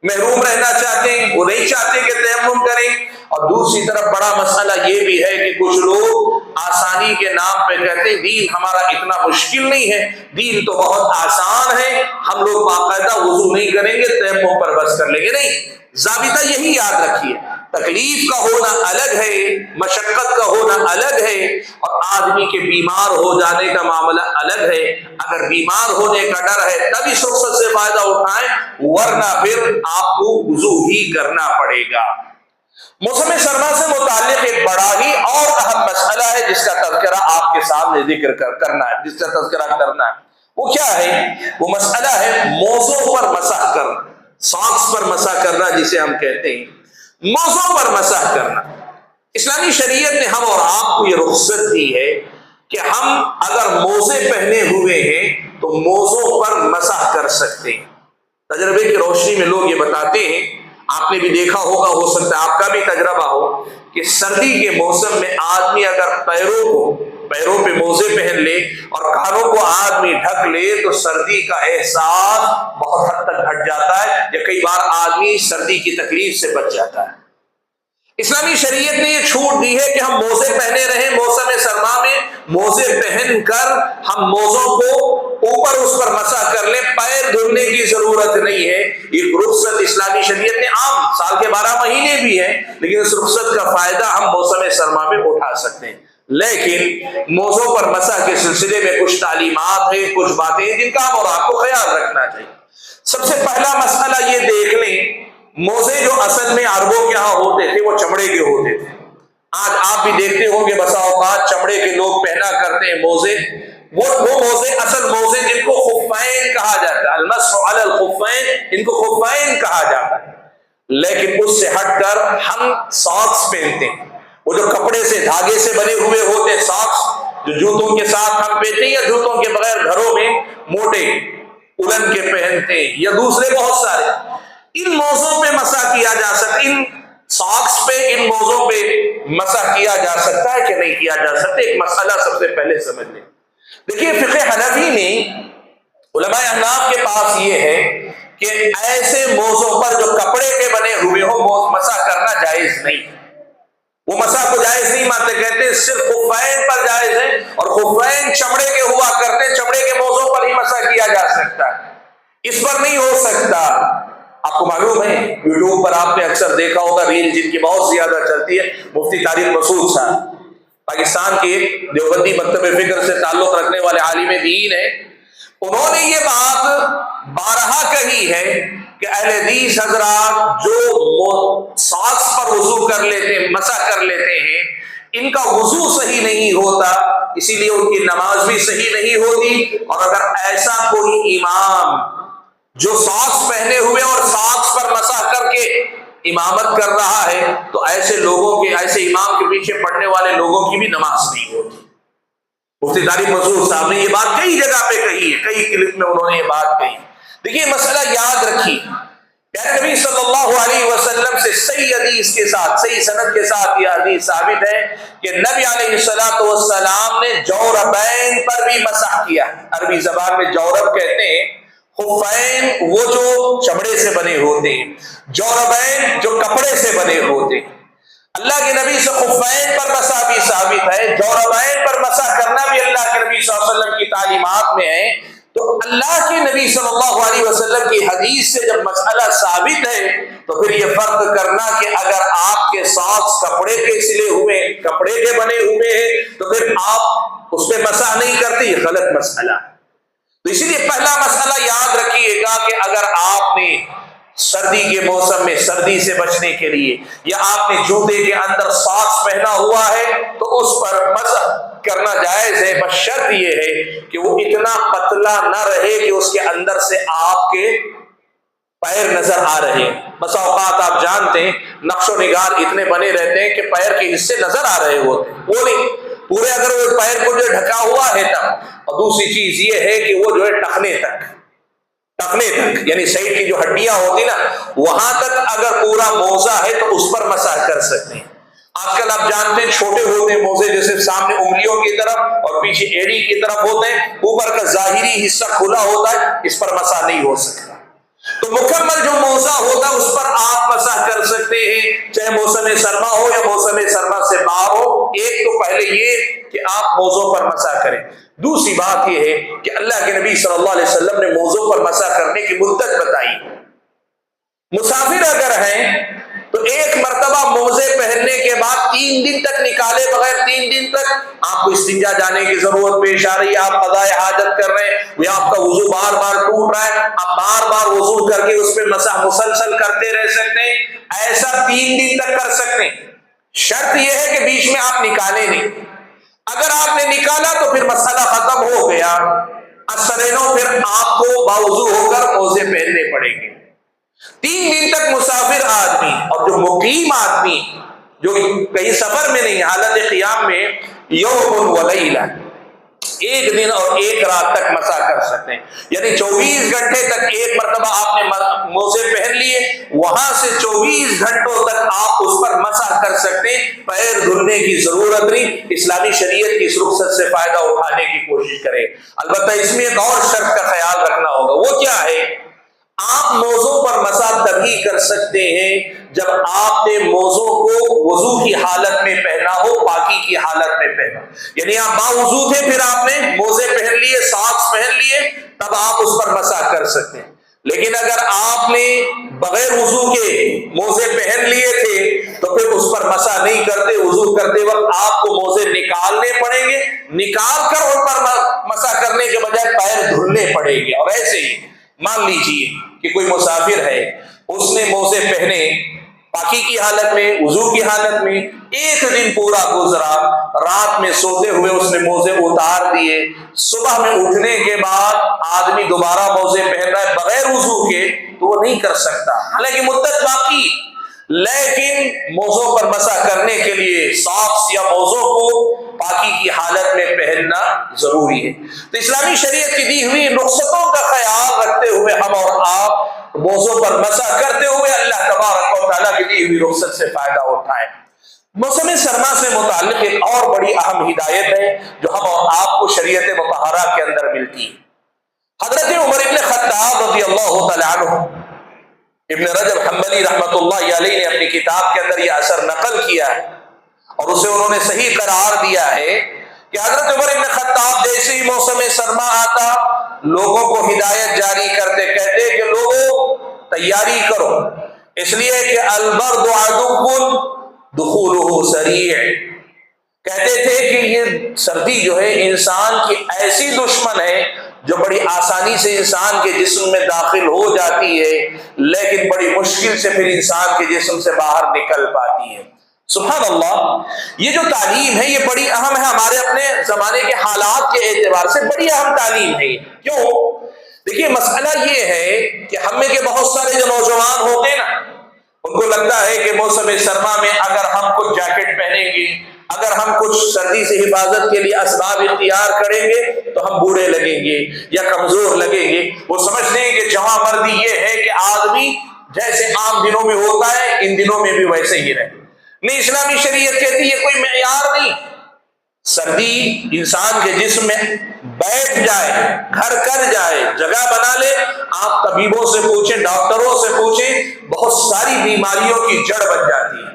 Speaker 1: محروم رہنا چاہتے ہیں، وہ نہیں چاہتے کہ تیمم کریں۔ اور دوسری طرف بڑا مسئلہ یہ بھی ہے کہ کچھ لوگ آسانی کے نام پہ کہتے ہیں دین ہمارا اتنا مشکل نہیں ہے، دین تو بہت آسان ہے، ہم لوگ باقاعدہ وضو نہیں کریں گے، تیمم پر بس کر لیں گے۔ نہیں، ضابطہ یہی یاد رکھیے، تکلیف کا ہونا الگ ہے، مشقت کا ہونا الگ ہے، اور آدمی کے بیمار ہو جانے کا معاملہ الگ ہے۔ اگر بیمار ہونے کا ڈر ہے تب اس رخصت سے فائدہ اٹھائیں، ورنہ پھر آپ کو وضو ہی کرنا پڑے گا۔ موسم سرما سے متعلق ایک بڑا ہی اور اہم مسئلہ ہے جس کا تذکرہ آپ کے سامنے ذکر کرنا ہے، جس کا تذکرہ کرنا ہے، وہ کیا ہے؟ وہ مسئلہ ہے موزوں پر مسح کرنا، ساکس پر مسح کرنا جسے ہم کہتے ہیں، موزوں پر مسح کرنا۔ اسلامی شریعت نے ہم اور آپ کو یہ رخصت دی ہے کہ ہم اگر موزے پہنے ہوئے ہیں تو موزوں پر مسح کر سکتے ہیں۔ تجربے کی روشنی میں لوگ یہ بتاتے ہیں، آپ نے بھی دیکھا ہوگا، ہو سکتا ہے آپ کا بھی تجربہ ہو، کہ سردی کے موسم میں آدمی اگر پیروں پہ موزے پہن لے اور کانوں کو آدمی ڈھک لے تو سردی کا احساس بہت حد تک ہٹ جاتا ہے، یا کئی بار آدمی سردی کی تکلیف سے بچ جاتا ہے۔ اسلامی شریعت نے یہ چھوٹ دی ہے کہ ہم موزے پہنے رہیں، موسم سرما میں موزے پہن کر ہم موزوں کو اوپر اس پر مسح کر لیں، پیر دھلنے کی ضرورت نہیں ہے۔ یہ رخصت اسلامی شریعت نے عام سال کے 12 مہینے بھی ہے، لیکن اس رخصت کا فائدہ ہم موسم سرما میں اٹھا سکتے ہیں۔ لیکن موزوں پر مسح کے سلسلے میں کچھ تعلیمات ہیں، کچھ باتیں جن کا ہم اور آپ کو خیال رکھنا چاہیے۔ سب سے پہلا مسئلہ یہ دیکھ لیں، موزے جو اصل میں عربوں کے ہاں ہوتے تھے وہ چمڑے کے ہوتے تھے۔ آج آپ بھی دیکھتے ہوں گے بسا اوقات چمڑے کے لوگ پہنا کرتے ہیں موزے، وہ موزے اصل موزے جن کو خفین کہا جاتا ہے، المسح علی الخفین، ان کو خفین کہا جاتا ہے۔ لیکن اس سے ہٹ کر ہم ساکس پہنتے ہیں، وہ جو کپڑے سے دھاگے سے بنے ہوئے ہوتے ہیں ساکس، جو جوتوں کے ساتھ ہم پہنتے ہیں، یا جوتوں کے بغیر گھروں میں موٹے اولن کے پہنتے ہیں، یا دوسرے بہت سارے، ان موزوں پہ مسح کیا جا سکتا، ان ساکس پہ، ان موزوں پہ مسح کیا جا سکتا ہے کہ نہیں کیا جا سکتا؟ ایک مسئلہ سب سے پہلے سمجھ لیں۔ دیکھیے فقہ حنفی میں علماء احناف کے پاس یہ ہے کہ ایسے موزوں پر جو کپڑے کے بنے ہوئے ہو مسح کرنا جائز نہیں، وہ مسح کو جائز نہیں مانتے، کہتے ہیں صرف خفین پر جائز ہے، اور خفین چمڑے کے ہوا کرتے، چمڑے کے موزوں پر ہی مسح کیا جا سکتا ہے، اس پر نہیں ہو سکتا۔ آپ کو معلوم ہے یوٹیوب پر آپ نے اکثر دیکھا ہوگا ریل جن کی بہت زیادہ چلتی ہے، مفتی طارق مسعود صاحب پاکستان کے ایک دیوبندی مکتب فکر سے تعلق رکھنے والے عالم دین ہیں، انہوں نے یہ بات بارہا کہی ہے کہ اہل حدیث حضرات جو ساکس پر وضو کر لیتے ہیں، مسح کر لیتے ہیں، ان کا وضو صحیح نہیں ہوتا، اسی لیے ان کی نماز بھی صحیح نہیں ہوتی۔ اور اگر ایسا کوئی امام جو ساکس پہنے ہوئے اور ساکس پر مسح کر کے امامت کر رہا ہے تو ایسے لوگوں کے، ایسے امام کے پیچھے پڑھنے والے لوگوں کی بھی نماز نہیں ہوتی۔ مفتی طارق مسعود صاحب نے یہ بات کئی جگہ پہ کہی ہے، کئی کلپ میں انہوں نے یہ بات کہی۔ دیکھیے مسئلہ یاد رکھیے، پیارے نبی صلی اللہ علیہ وسلم سے صحیح حدیث کے ساتھ، صحیح سند کے ساتھ یہ حدیث ثابت ہے کہ نبی علیہ السلام نے جوربین پر بھی مسح کیا۔ عربی زبان میں جورب کہتے ہیں خفین وہ جو چمڑے سے بنے ہوتے ہیں، جوربین جو کپڑے سے بنے ہوتے ہیں۔ اللہ کے نبی سے خفین پر مسح بھی ثابت ہے، جوربین پر مسح کرنا بھی اللہ کے نبی صلی اللہ علیہ وسلم کی تعلیمات میں ہے۔ تو اللہ کے نبی صلی اللہ علیہ وسلم کی حدیث سے جب مسئلہ ثابت ہے تو پھر یہ فرق کرنا کہ اگر آپ کے ساکس کپڑے کے سلے ہوئے، کپڑے کے بنے ہوئے ہیں تو پھر آپ اس پہ مسح نہیں کرتے، یہ غلط مسئلہ۔ تو اسی لیے پہلا مسئلہ یاد رکھیے گا کہ اگر آپ نے سردی کے موسم میں سردی سے بچنے کے لیے یا آپ نے جوتے کے اندر ساکس پہنا ہوا ہے تو اس پر مسح کرنا جائز ہے، بس شرط یہ ہے کہ وہ اتنا پتلا نہ رہے کہ اس کے اندر سے آپ کے پیر نظر آ رہے ہیں۔ بس اوقات آپ جانتے ہیں نقش و نگار اتنے بنے رہتے ہیں کہ پیر کے حصے نظر آ رہے ہوتے ہیں، وہ نہیں پورے، اگر وہ پیر کو جو ڈھکا ہوا ہے تب۔ اور دوسری چیز یہ ہے کہ وہ جو ہے ٹخنے تک یعنی سائڈ کی جو ہڈیاں ہوتی نا وہاں تک اگر پورا موزہ ہے تو اس پر مسح کر سکتے ہیں۔ آج کل آپ جانتے ہیں چھوٹے ہوتے ہیں موزے، جیسے سامنے انگلیوں کی طرف اور پیچھے ایڑی کی طرف ہوتے ہیں، اوپر کا ظاہری حصہ کھلا ہوتا ہے، اس پر مسح نہیں ہو سکتا۔ تو مکمل جو موزہ ہوتا ہے اس پر آپ مسح کر سکتے ہیں، چاہے موسم سرما ہو یا موسم سرما سے باہر ہو۔ ایک تو پہلے یہ کہ آپ موزوں پر مسح کریں۔ دوسری بات یہ ہے کہ اللہ کے نبی صلی اللہ علیہ وسلم نے موزوں پر مسح کرنے کی مدت بتائی۔ مسافر اگر ہیں تو ایک مرتبہ موزے پہننے کے بعد 3 دن تک نکالے بغیر، 3 دن تک آپ کو استنجا جانے کی ضرورت پیش آ رہی ہے، آپ قضاء حاجت کر رہے ہیں یا آپ کا وضو بار بار ٹوٹ رہا ہے، آپ بار بار وضو کر کے اس پہ مسح مسلسل کرتے رہ سکتے ہیں، ایسا 3 دن تک کر سکتے ہیں۔ شرط یہ ہے کہ بیچ میں آپ نکالیں نہیں، اگر آپ نے نکالا تو پھر مسئلہ ختم ہو گیا، اثرینوں پھر آپ کو باوضو ہو کر موزے پہننے پڑیں گے۔ 3 دن تک مسافر آدمی اور جو مقیم آدمی جو کہیں سفر میں نہیں، حالت قیام میں یوم و لیلہ، 1 دن اور 1 رات تک مسح کر سکتے ہیں، یعنی 24 گھنٹے تک ایک مرتبہ آپ نے موزے پہن لیے، وہاں سے 24 گھنٹوں تک آپ اس پر مسح کر سکتے ہیں، پیر دھلنے کی ضرورت نہیں۔ اسلامی شریعت کی اس رخصت سے فائدہ اٹھانے کی کوشش کریں۔ البتہ اس میں ایک اور شرط کا خیال رکھنا ہوگا، وہ کیا ہے؟ آپ موزوں پر مسح تبھی کر سکتے ہیں جب آپ نے موزوں کو وضو کی حالت میں پہنا ہو، پاکی کی حالت میں پہنا، یعنی آپ باوضو تھے پھر آپ نے موزے پہن لیے، ساکس پہن لیے، تب آپ اس پر مسح کر سکتے ہیں۔ لیکن اگر آپ نے بغیر وضو کے موزے پہن لیے تھے تو پھر اس پر مسح نہیں کرتے، وضو کرتے وقت آپ کو موزے نکالنے پڑیں گے، نکال کر ان پر مسح کرنے کے بجائے پیر دھلنے پڑیں گے۔ اور ایسے ہی مان لیجئے کہ کوئی مسافر ہے، اس نے موزے پہنے پاکی کی حالت میں، وضو کی حالت میں، 1 دن پورا گزرا، رات میں سوتے ہوئے اس نے موزے اتار دیے، صبح میں اٹھنے کے بعد آدمی دوبارہ موزے پہن رہا ہے بغیر وضو کے تو وہ نہیں کر سکتا، حالانکہ مدت باقی، لیکن موزوں پر مسح کرنے کے لیے ساکس یا موزوں کو پاکی کی حالت میں پہننا ضروری ہے۔ تو اسلامی شریعت کی دی ہوئی رخصتوں کا خیال رکھتے ہوئے ہم اور آپ موزوں پر مسح کرتے ہوئے اللہ تبارک و تعالیٰ کی دی ہوئی رخصت سے فائدہ اٹھائیں۔ موسم سرما سے متعلق ایک اور بڑی اہم ہدایت ہے جو ہم اور آپ کو شریعت مطہرہ کے اندر ملتی ہے۔ حضرت عمر بن خطاب رضی اللہ تعالیٰ عنہ، ابن رجب حنبلی رحمۃ اللہ علیہ نے اپنی کتاب کے اندر یہ اثر نقل کیا ہے اور اسے انہوں نے صحیح قرار دیا ہے کہ حضرت عمر بن خطاب جیسے ہی موسم سرما آتا لوگوں کو ہدایت جاری کرتے، کہتے کہ لوگوں تیاری کرو، اس لیے کہ البرد عدو دخولہ سریع، کہتے تھے کہ یہ سردی جو ہے انسان کی ایسی دشمن ہے جو بڑی آسانی سے انسان کے جسم میں داخل ہو جاتی ہے، لیکن بڑی مشکل سے پھر انسان کے جسم سے باہر نکل پاتی ہے۔ سبحان اللہ، یہ جو تعلیم ہے یہ بڑی اہم ہے، ہمارے اپنے زمانے کے حالات کے اعتبار سے بڑی اہم تعلیم ہے۔ کیوں؟ دیکھیے مسئلہ یہ ہے کہ ہم میں کے بہت سارے جو نوجوان ہوتے ہیں نا، ان کو لگتا ہے کہ موسم سرما میں اگر ہم کچھ جیکٹ پہنیں گے، اگر ہم کچھ سردی سے حفاظت کے لیے اسباب اختیار کریں گے تو ہم بوڑھے لگیں گے یا کمزور لگیں گے۔ وہ سمجھتے ہیں کہ جوان مردی یہ ہے کہ آدمی جیسے عام دنوں میں ہوتا ہے ان دنوں میں بھی ویسے ہی رہے۔ نہیں، اسلامی شریعت کہتی ہے کوئی معیار نہیں، سردی انسان کے جسم میں بیٹھ جائے، گھر کر جائے، جگہ بنا لے، آپ طبیبوں سے پوچھیں، ڈاکٹروں سے پوچھیں، بہت ساری بیماریوں کی جڑ بن جاتی ہے۔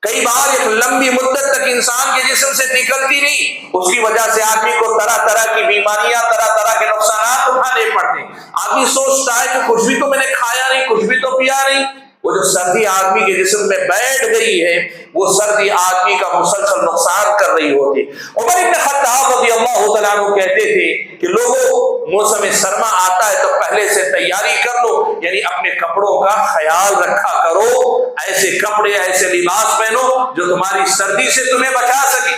Speaker 1: کئی بار ایک لمبی مدت تک انسان کے جسم سے نکلتی نہیں، اس کی وجہ سے آدمی کو طرح طرح کی بیماریاں، طرح طرح کے نقصانات اٹھانے پڑتے ہیں۔ آدمی سوچتا ہے کہ کچھ بھی تو میں نے کھایا نہیں، کچھ بھی تو پیا نہیں۔ وہ جو سردی آدمی کے جسم میں بیٹھ گئی ہے وہ سردی آدمی کا مسلسل نقصان کر رہی ہوتی۔ عمر بن خطاب رضی اللہ تعالیٰ عنہ کہتے تھے کہ لوگوں موسم سرما آتا ہے تو پہلے سے تیاری کر لو، یعنی اپنے کپڑوں کا خیال رکھا کرو، ایسے کپڑے ایسے لباس پہنو جو تمہاری سردی سے تمہیں بچا سکے،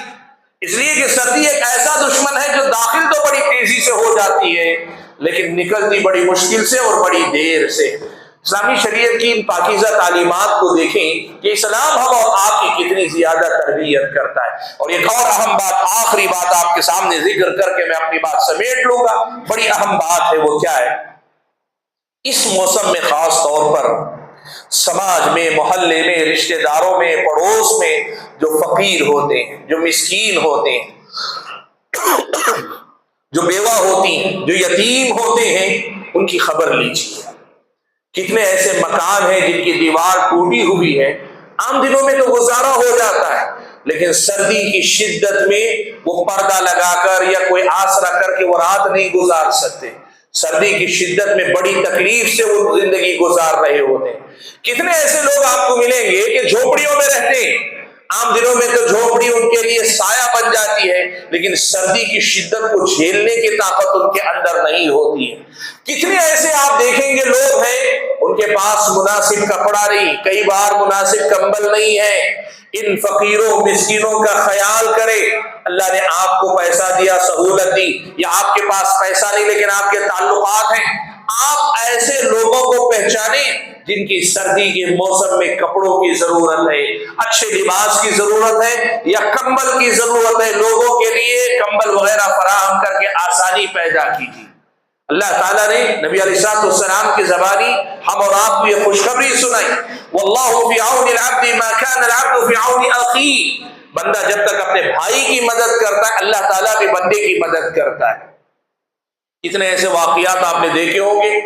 Speaker 1: اس لیے کہ سردی ایک ایسا دشمن ہے جو داخل تو بڑی تیزی سے ہو جاتی ہے لیکن نکلتی بڑی مشکل سے اور بڑی دیر سے۔ اسلامی شریعت کی ان پاکیزہ تعلیمات کو دیکھیں کہ اسلام ہم اور آپ کی کتنی زیادہ تربیت کرتا ہے۔ اور ایک اور اہم بات، آخری بات آپ کے سامنے ذکر کر کے میں اپنی بات سمیٹ لوں گا، بڑی اہم بات ہے، وہ کیا ہے؟ اس موسم میں خاص طور پر سماج میں، محلے میں، رشتہ داروں میں، پڑوس میں جو فقیر ہوتے ہیں، جو مسکین ہوتے ہیں، جو بیوہ ہوتی ہیں، جو یتیم ہوتے ہیں، ان کی خبر لیجیے۔ کتنے ایسے مکان ہیں جن کی دیوار ٹوٹی ہوئی ہے، عام دنوں میں تو گزارا ہو جاتا ہے لیکن سردی کی شدت میں وہ پردہ لگا کر یا کوئی آسرا کر کے وہ رات نہیں گزار سکتے، سردی کی شدت میں بڑی تکلیف سے وہ زندگی گزار رہے ہوتے ہیں۔ کتنے ایسے لوگ آپ کو ملیں گے کہ جھوپڑیوں میں رہتے ہیں، عام دنوں میں تو جھوپڑی ان کے لیے سایہ بن جاتی ہے لیکن سردی کی شدت کو جھیلنے کی طاقت ان کے اندر نہیں ہوتی ہے۔ کتنے ایسے آپ دیکھیں گے لوگ ہیں ان کے پاس مناسب کپڑا نہیں، کئی بار مناسب کمبل نہیں ہے۔ ان فقیروں مسکینوں کا خیال کرے۔ اللہ نے آپ کو پیسہ دیا، سہولت دی، یا آپ کے پاس پیسہ نہیں لیکن آپ کے تعلقات ہیں، آپ ایسے لوگوں کو پہچانیں جن کی سردی کے موسم میں کپڑوں کی ضرورت ہے، اچھے لباس کی ضرورت ہے یا کمبل کی ضرورت ہے، لوگوں کے لیے کمبل وغیرہ فراہم کر کے آسانی پیدا کیجیے۔ اللہ تعالیٰ نے نبی علیہ السلام کی زبانی ہم اور آپ کو یہ خوشخبری سنائی، واللہ فی عون العبد ما کان العبد فی عون اخیہ، بندہ جب تک اپنے بھائی کی مدد کرتا ہے اللہ تعالیٰ بھی بندے کی مدد کرتا ہے۔ اتنے ایسے واقعات آپ نے دیکھے ہوں گے،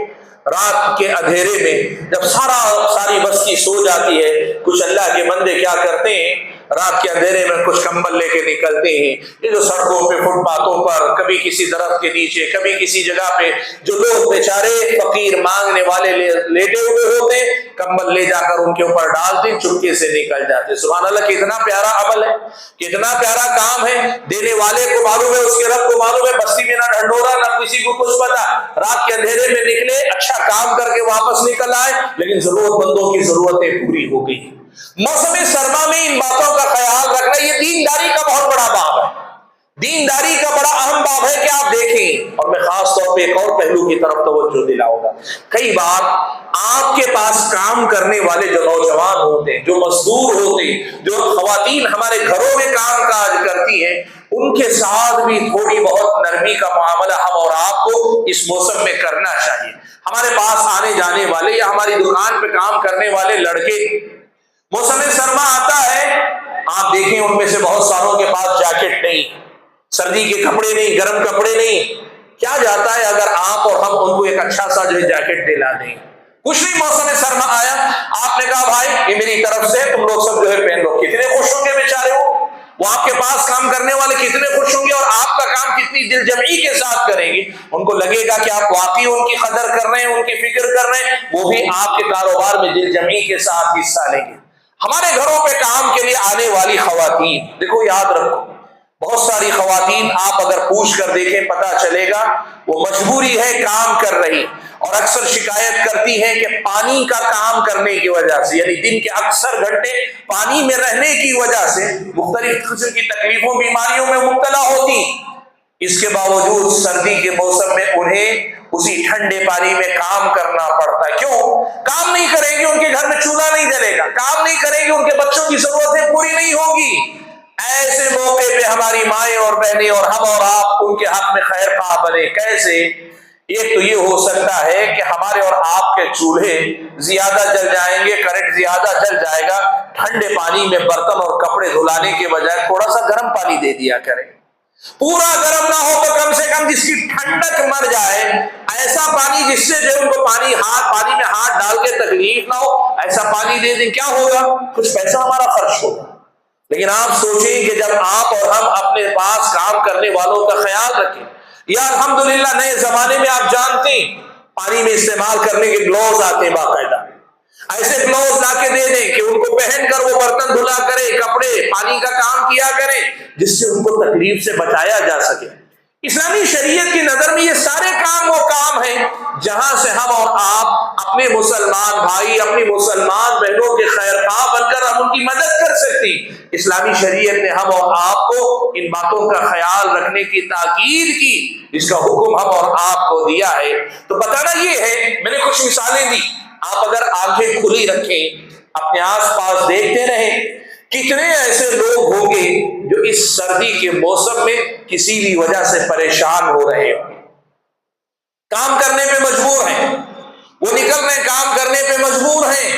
Speaker 1: رات کے اندھیرے میں جب ساری بستی سو جاتی ہے، کچھ اللہ کے بندے کیا کرتے ہیں، رات کے اندھیرے میں کچھ کمبل لے کے نکلتے ہیں۔ یہ جو سڑکوں پہ، فٹ پاتھوں پر، کبھی کسی درخت کے نیچے، کبھی کسی جگہ پہ جو لوگ بیچارے فقیر مانگنے والے لیٹے ہوئے ہوتے، کمبل لے جا کر ان کے اوپر ڈالتے، چپکے سے نکل جاتے۔ سبحان اللہ، کتنا پیارا عمل ہے، کتنا پیارا کام ہے، دینے والے کو معلوم ہے، اس کے رب کو معلوم ہے، بستی میں نہ ڈھنڈورا نہ کسی کو کچھ پتا، رات کے اندھیرے میں نکلے، اچھا کام کر کے واپس نکل آئے، لیکن ضرورت مندوں کی ضرورتیں پوری ہو گئی۔ موسم سرما میں ان باتوں کا خیال رکھنا یہ دینداری کا بہت بڑا باب ہے، دینداری کا بڑا اہم باب ہے کہ آپ دیکھیں۔ اور میں خاص طور پہ ایک اور پہلو کی طرف توجہ دلاؤں گا، کئی بار آپ کے پاس کام کرنے والے جو نوجوان ہوتے ہیں، جو مزدور ہوتے ہیں، جو خواتین ہمارے گھروں میں کام کاج کرتی ہیں، ان کے ساتھ بھی تھوڑی بہت نرمی کا معاملہ ہم اور آپ کو اس موسم میں کرنا چاہیے۔ ہمارے پاس آنے جانے والے یا ہماری دکان پہ کام کرنے والے لڑکے، موسم سرما آتا ہے، آپ دیکھیں ان میں سے بہت ساروں کے پاس جیکٹ نہیں، سردی کے کپڑے نہیں، گرم کپڑے نہیں۔ کیا جاتا ہے اگر آپ اور ہم ان کو ایک اچھا سا جو ہے جیکٹ دلا دیں؟ کچھ نہیں، موسم سرما آیا، آپ نے کہا بھائی یہ میری طرف سے تم لوگ سب جو ہے پہن لو، کتنے خوش ہوں گے بیچارے وہ آپ کے پاس کام کرنے والے کتنے خوش ہوں گے، اور آپ کا کام کتنی دل جمعی کے ساتھ کریں گے۔ ان کو لگے گا کہ آپ واقعی ان کی قدر کر رہے ہیں، ان کی فکر کر رہے ہیں، وہ بھی آپ کے کاروبار میں دل جمعی کے ساتھ حصہ لیں گے۔ ہمارے گھروں پہ کام کے لیے آنے والی خواتین، دیکھو یاد رکھو، بہت ساری خواتین آپ اگر پوچھ کر دیکھیں پتہ چلے گا وہ مجبوری ہے کام کر رہی، اور اکثر شکایت کرتی ہیں کہ پانی کا کام کرنے کی وجہ سے، یعنی دن کے اکثر گھنٹے پانی میں رہنے کی وجہ سے مختلف قسم کی تکلیفوں بیماریوں میں مبتلا ہوتی۔ اس کے باوجود سردی کے موسم میں انہیں اسی ٹھنڈے پانی میں کام کرنا پڑتا ہے۔ کیوں؟ کام نہیں کریں گے ان کے گھر میں چولہا نہیں جلے گا، کام نہیں کریں گے ان کے بچوں کی ضرورتیں پوری نہیں ہوگی۔ ایسے موقع پہ ہماری مائیں اور بہنیں اور ہم اور آپ ان کے حق میں خیر خواہ بنے۔ کیسے؟ ایک تو یہ ہو سکتا ہے کہ ہمارے اور آپ کے چولہے زیادہ جل جائیں گے، کرنٹ زیادہ جل جائے گا، ٹھنڈے پانی میں برتن اور کپڑے دھلانے کے بجائے تھوڑا سا گرم پانی دے دیا کریں۔ پورا گرم نہ ہو تو کم سے کم جس کی ٹھنڈک مر جائے، ایسا پانی جس سے جو ان کو پانی میں ہاتھ ڈال کے تکلیف نہ ہو، ایسا پانی دے دیں۔ کیا ہوگا؟ کچھ پیسہ ہمارا خرچ ہوگا، لیکن آپ سوچیں کہ جب آپ اور ہم اپنے پاس کام کرنے والوں کا خیال رکھیں، یا الحمدللہ نئے زمانے میں آپ جانتے ہیں پانی میں استعمال کرنے کے گلوز آتے ہیں، باقاعدہ ایسے گلوز لا کے دے دیں کہ ان کو پہن کر وہ برتن دھلا کرے، کپڑے پانی کا کام کیا کریں، جس سے ان کو تکلیف سے بچایا جا سکے۔ اسلامی شریعت کی نظر میں یہ سارے کام وہ کام ہیں جہاں سے ہم اور آپ اپنے مسلمان بھائی، اپنی مسلمان بہنوں کے خیر خواہ بن کر ہم ان کی مدد کر سکتی۔ اسلامی شریعت نے ہم اور آپ کو ان باتوں کا خیال رکھنے کی تاکید کی، جس کا حکم ہم اور آپ کو دیا ہے۔ تو بتانا یہ ہے، میں نے کچھ مثالیں دی، آپ اگر آنکھیں کھلی رکھیں، اپنے آس پاس دیکھتے رہیں، کتنے ایسے لوگ ہوں گے جو اس سردی کے موسم میں کسی بھی وجہ سے پریشان ہو رہے ہوں، کام کرنے پہ مجبور ہیں، وہ نکل رہے کام کرنے پہ مجبور ہیں،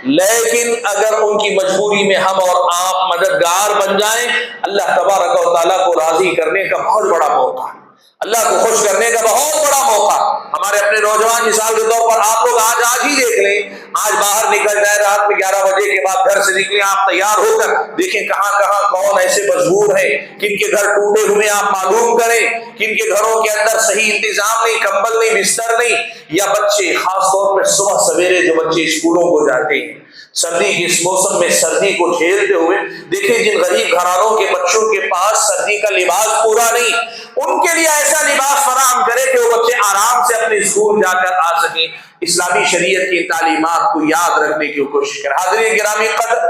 Speaker 1: لیکن اگر ان کی مجبوری میں ہم اور آپ مددگار بن جائیں، اللہ تبارک و تعالیٰ کو راضی کرنے کا بہت بڑا موقع، اللہ کو خوش کرنے کا بہت بڑا موقع۔ ہمارے اپنے نوجوان مثال کے طور پر آپ لوگ آج ہی دیکھ لیں، آج باہر نکل جائے، رات میں 11 بجے کے بعد گھر سے نکلیں، آپ تیار ہو کر دیکھیں کہاں کون ایسے مجبور ہیں، کن کے گھر ٹوٹے ہوئے آپ معلوم کریں، کن کے گھروں کے اندر صحیح انتظام نہیں، کمبل نہیں، بستر نہیں، یا بچے خاص طور پہ صبح سویرے جو بچے اسکولوں کو جاتے ہیں سردی کے اس موسم میں سردی کو جھیلتے ہوئے، دیکھیں جن غریب گھرانوں کے بچوں کے پاس سردی کا لباس پورا نہیں، ان کے لیے ایسا لباس فراہم کرے کہ وہ بچے آرام سے اپنے اسکول جا کر آ سکیں۔ اسلامی شریعت کی تعلیمات کو یاد رکھنے کی کوشش کریں۔ حاضرین گرامی قدر،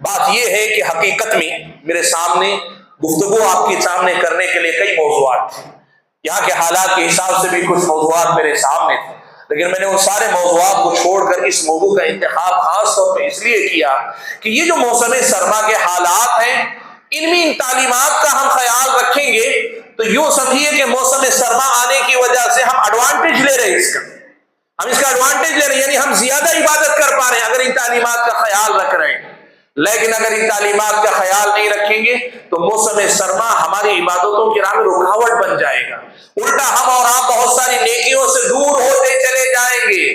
Speaker 1: بات یہ ہے کہ حقیقت میں میرے سامنے گفتگو آپ کے سامنے کرنے کے لیے کئی موضوعات تھے، یہاں کے حالات کے حساب سے بھی کچھ موضوعات میرے سامنے تھے، لیکن میں نے ان سارے موضوعات کو چھوڑ کر اس موضوع کا انتخاب خاص طور پہ اس لیے کیا کہ یہ جو موسم سرما کے حالات ہیں، ان میں ان تعلیمات کا ہم خیال رکھیں گے تو یوں سمجھیے کہ موسم سرما آنے کی وجہ سے ہم ایڈوانٹیج لے رہے ہیں، ہم اس کا ایڈوانٹیج لے رہے ہیں، یعنی ہم زیادہ عبادت کر پا رہے ہیں اگر ان تعلیمات کا خیال رکھ رہے ہیں۔ لیکن اگر ان تعلیمات کا خیال نہیں رکھیں گے تو موسم سرما ہماری عبادتوں کی راہ میں رکاوٹ بن جائے گا، الٹا ہم اور آپ بہت ساری نیکیوں سے دور ہوتے چلے جائیں گے۔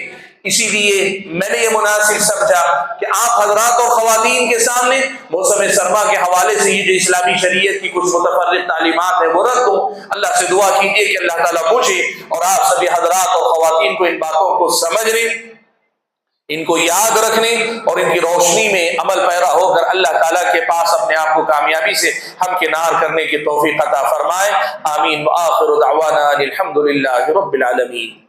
Speaker 1: اسی لیے میں نے یہ مناسب سمجھا کہ آپ حضرات اور خواتین کے سامنے موسم سرما کے حوالے سے یہ جو اسلامی شریعت کی کچھ متفرق تعلیمات ہیں وہ رکھ دوں۔ اللہ سے دعا کیجیے کہ اللہ تعالیٰ مجھے اور آپ سبھی حضرات اور خواتین کو ان باتوں کو سمجھنے، ان کو یاد رکھنے اور ان کی روشنی میں عمل پیرا ہو کر اللہ تعالیٰ کے پاس اپنے آپ کو کامیابی سے ہمکنار کرنے کی توفیق عطا فرمائے۔ آمین۔ وآخر دعوانا الحمد للہ رب العالمین۔